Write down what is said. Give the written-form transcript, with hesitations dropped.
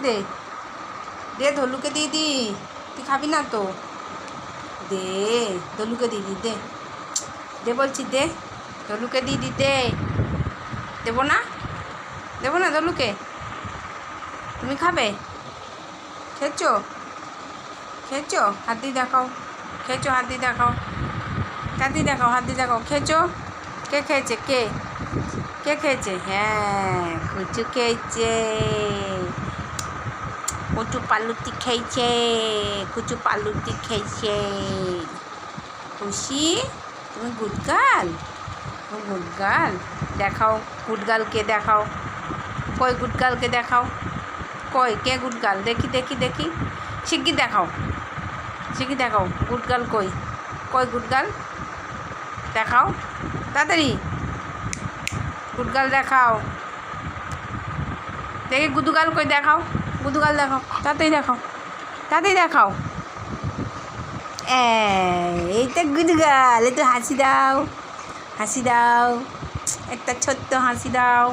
দে দে, ধলুকে দিয়ে দি। তুই খাবি না তো? দে, ধলুকে দিয়ে দি, দে দে বলছি, দে ধলুকে দিয়ে দি, দে। দেবো না, দেবো না ধলুকে? তুমি খাবে? খেয়েছো? খেয়েছো? হাত দিয়ে দেখাও। খেয়েছো? হাত দিয়ে দেখাও। হাত দিয়ে দেখাও, হাত দিয়ে দেখাও। খেয়েছো? কে খেয়েছে? কে কে খেয়েছে? হ্যাঁ, কুচু খেয়েছে। কুচু পালুটি খেয়েছে, কুচু পালুটি খেয়েছে। খুশি? তুমি গুড গার্ল? তুমি গুড গার্ল? দেখাও গুড গার্লকে, দেখাও। কই গুড গার্লকে দেখাও। কই, কে গুড গার্ল? দেখি দেখি দেখি, শিগগির দেখাও, শিগগির দেখাও। গুড গার্ল কই? কই গুড গার্ল? দেখাও তাড়াতাড়ি, গুড গার্ল দেখাও। দেখি গুদু গার্ল কই? দেখাও গুদু গার্ল, দেখাও তাড়াতাড়ি, দেখাও তাড়াতাড়ি দেখাও। এই তো গুড গার্ল। একটু হাসি দাও, হাসি দাও, একটা ছোট্ট হাসি দাও।